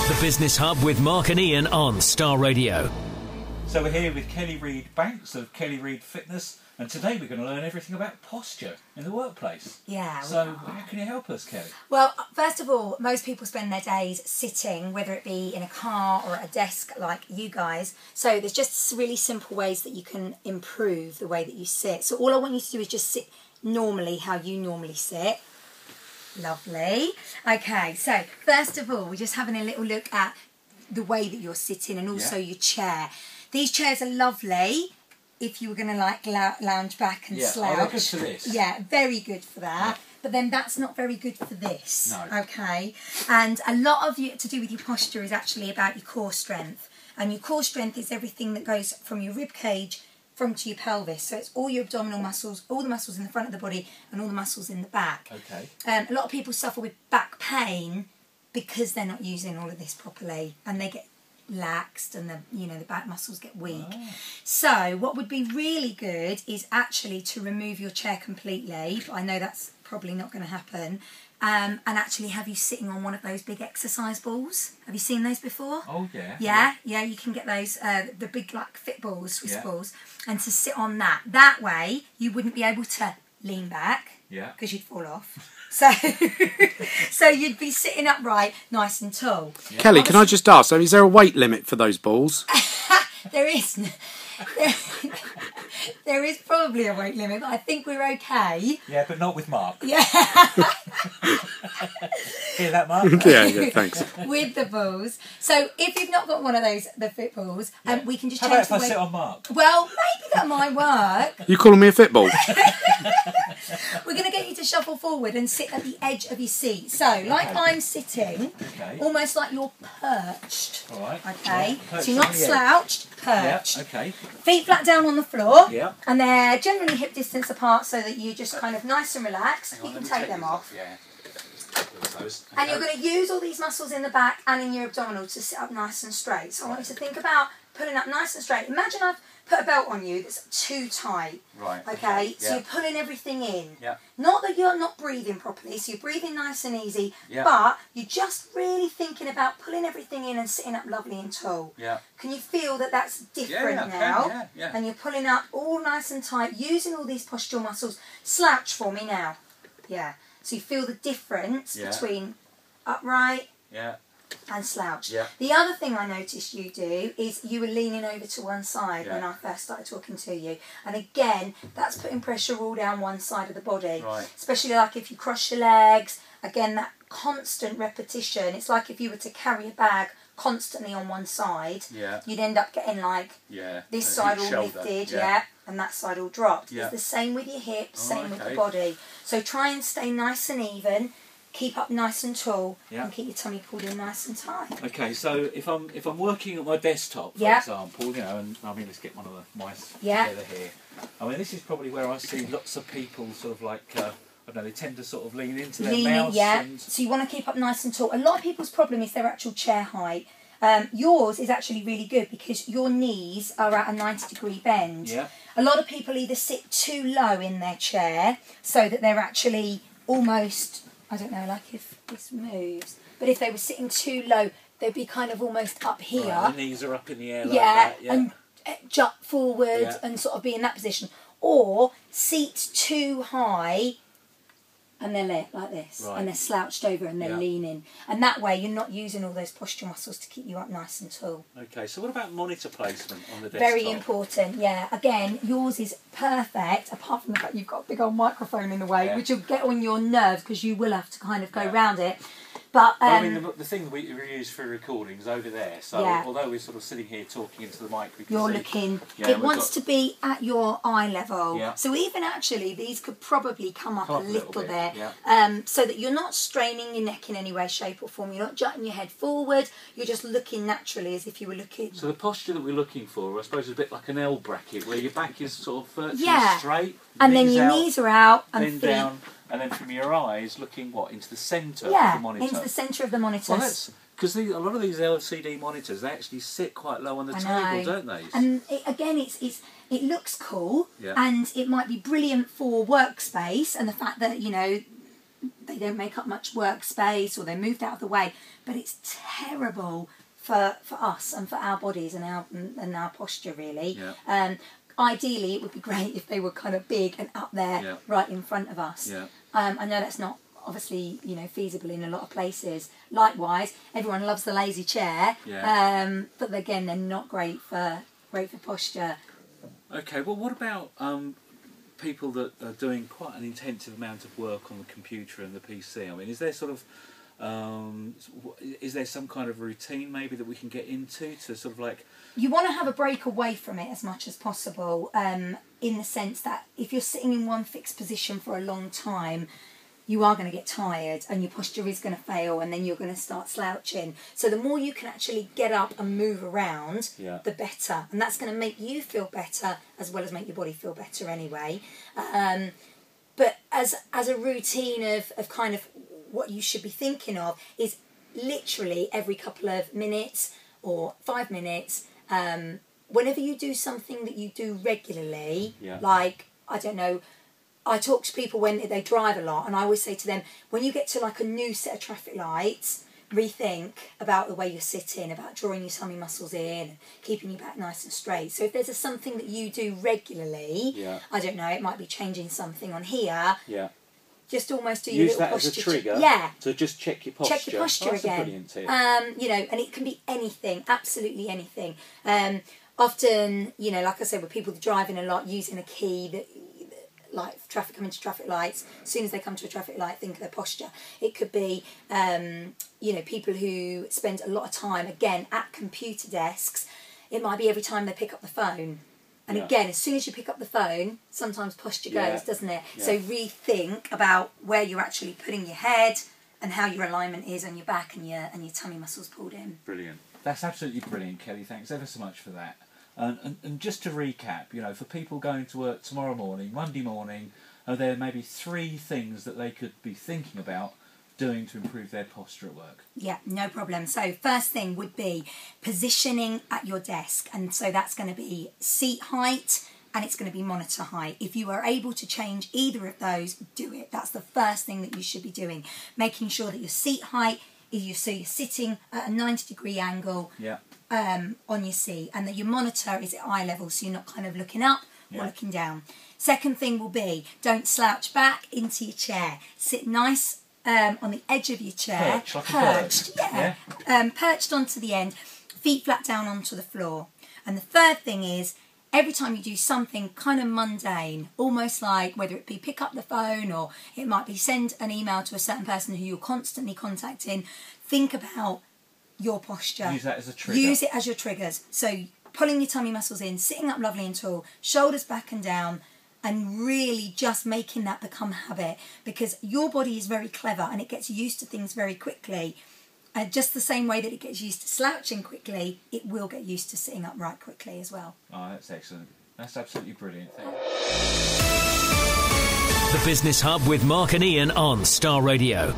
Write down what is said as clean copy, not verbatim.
The Business Hub with Mark and Ian on Star Radio. So we're here with Kelly Reid Banks of Kelly Reid Fitness, and today we're going to learn everything about posture in the workplace. Yeah. So how can you help us, Kelly? Well, first of all, most people spend their days sitting, whether it be in a car or at a desk like you guys. So there's just really simple ways that you can improve the way that you sit. So all I want you to do is just sit normally how you normally sit. Lovely. Okay, so first of all, we're just having a little look at the way that you're sitting and also your chair. These chairs are lovely if you were going to like lounge back and slouch. Yeah, good for this. Yeah, very good for that. Yeah. But then that's not very good for this. No. Okay. And a lot of you to do with your posture is actually about your core strength. And your core strength is everything that goes from your rib cage from to your pelvis. So it's all your abdominal muscles, all the muscles in the front of the body and all the muscles in the back. Okay. A lot of people suffer with back pain because they're not using all of this properly, and they get laxed and the back muscles get weak. Oh. So what would be really good is actually to remove your chair completely, but I know that's probably not going to happen, and actually have you sitting on one of those big exercise balls. Have you seen those before? Oh yeah. Yeah, you can get those, the big like fit balls, Swiss balls, and to sit on that. That way you wouldn't be able to lean back because you'd fall off. So you'd be sitting upright, nice and tall. Yeah. Kelly, can I just ask, so is there a weight limit for those balls? There is. There is probably a weight limit, but I think we're okay. Yeah, but not with Mark. Yeah. Hear that, Mark? Yeah, thanks. With the balls. So if you've not got one of those, the fit balls, we can just change the weight. How about if I sit on Mark? Well, maybe that might work. You calling me a fit ball? We're going to get you to shuffle forward and sit at the edge of your seat. So, like I'm sitting, almost like you're perched. All right. Okay. Yeah. So you're not slouched, perched. Yeah. Okay. Feet flat down on the floor. Yeah. And they're generally hip distance apart so that you're just kind of nice and relaxed. You can take them off. Yeah. And you're going to use all these muscles in the back and in your abdominal to sit up nice and straight. So I want you to think about pulling up nice and straight. Imagine I've put a belt on you that's too tight. Right. Okay? So you're pulling everything in. Yeah. Not that you're not breathing properly, so you're breathing nice and easy, yeah. but you're just really thinking about pulling everything in and sitting up lovely and tall. Yeah. Can you feel that that's different now? Yeah. And you're pulling up all nice and tight, using all these postural muscles. Slouch for me now. Yeah. So you feel the difference between upright and slouch. Yeah. The other thing I noticed you do is you were leaning over to one side when I first started talking to you. And again, that's putting pressure all down one side of the body. Right. Especially like if you cross your legs. Again, that constant repetition. It's like if you were to carry a bag constantly on one side, you'd end up getting like this side all lifted, and that side all dropped. It's the same with your hips, same with the body. So try and stay nice and even, keep up nice and tall, and keep your tummy pulled in nice and tight. Okay, so if I'm working at my desktop, for example, and I mean, let's get one of the mice together here. I mean, this is probably where I see lots of people sort of like. I don't know, they tend to sort of lean into their mouse. And... So you want to keep up nice and tall. A lot of people's problem is their actual chair height. Yours is actually really good because your knees are at a 90-degree bend. Yeah. A lot of people either sit too low in their chair so that they're actually almost, I don't know, like if this moves, but if they were sitting too low, they'd be kind of almost up here. Right, the knees are up in the air like that. Yeah, and jump forward and sort of be in that position. Or seats too high and they're like this, and they're slouched over and they're leaning. And that way you're not using all those posture muscles to keep you up nice and tall. Okay, so what about monitor placement on the desktop? Very important, yeah. Again, yours is perfect, apart from the fact you've got a big old microphone in the way, which will get on your nerves because you will have to kind of go round it. But I mean, the thing that we use for recording is over there. So although we're sort of sitting here talking into the mic, we can you're see, looking. It wants to be at your eye level. Yeah. So even actually, these could probably come up a little bit. Yeah. So that you're not straining your neck in any way, shape or form. You're not jutting your head forward. You're just looking naturally as if you were looking. So the posture that we're looking for, I suppose, is a bit like an L bracket, where your back is sort of virtually straight. And then your knees are out and feet down. And then from your eyes, looking into the centre of the monitor. Into the centre of the monitor. Well, that's because a lot of these LCD monitors, they actually sit quite low on the table, don't they? And it looks cool, and it might be brilliant for workspace, and the fact that they don't make up much workspace, or they're moved out of the way. But it's terrible for us and for our bodies and our posture, really. Yeah. Ideally, it would be great if they were kind of big and up there, right in front of us. Yeah. I know that's not obviously, feasible in a lot of places. Likewise, everyone loves the lazy chair, but again, they're not great for posture. Okay, well, what about people that are doing quite an intensive amount of work on the computer and the PC? I mean, is there sort of is there some kind of routine maybe that we can get into to sort of like... You want to have a break away from it as much as possible, in the sense that if you're sitting in one fixed position for a long time, you are going to get tired and your posture is going to fail, and then you're going to start slouching. So the more you can actually get up and move around, the better. And that's going to make you feel better as well as make your body feel better anyway. But as a routine of kind of what you should be thinking of is literally every couple of minutes or 5 minutes, whenever you do something that you do regularly, like, I don't know, I talk to people when they drive a lot, and I always say to them, when you get to like a new set of traffic lights, rethink about the way you're sitting, about drawing your tummy muscles in, and keeping your back nice and straight. So if there's something that you do regularly, I don't know, it might be changing something on here, just almost do your use little that posture as a trigger. To just check your posture. Check your posture again. Brilliant tip. And it can be anything, absolutely anything. Often, like I said, with people driving a lot, using a key that, like traffic coming to traffic lights, as soon as they come to a traffic light, think of their posture. It could be, people who spend a lot of time, again, at computer desks. It might be every time they pick up the phone. And again, as soon as you pick up the phone, sometimes posture goes, doesn't it? Yeah. So rethink about where you're actually putting your head and how your alignment is on your back and your tummy muscles pulled in. Brilliant. That's absolutely brilliant, Kelly. Thanks ever so much for that. And just to recap, for people going to work tomorrow morning, Monday morning, are there maybe 3 things that they could be thinking about doing to improve their posture at work? Yeah, no problem. So first thing would be positioning at your desk. And so that's going to be seat height and it's going to be monitor height. If you are able to change either of those, do it. That's the first thing that you should be doing. Making sure that your seat height is you're sitting at a 90-degree angle on your seat, and that your monitor is at eye level, so you're not kind of looking up or looking down. Second thing will be, don't slouch back into your chair. Sit nice on the edge of your chair, perched, perched onto the end, feet flat down onto the floor. And the third thing is, every time you do something kind of mundane, almost like whether it be pick up the phone or it might be send an email to a certain person who you're constantly contacting, think about your posture. Use that as a trigger. Use it as your triggers. So pulling your tummy muscles in, sitting up lovely and tall, shoulders back and down, and really just making that become habit, because your body is very clever and it gets used to things very quickly. Just the same way that it gets used to slouching quickly, it will get used to sitting upright quickly as well. Oh, that's excellent. That's absolutely brilliant. Thank you. The Business Hub with Mark and Ian on Star Radio.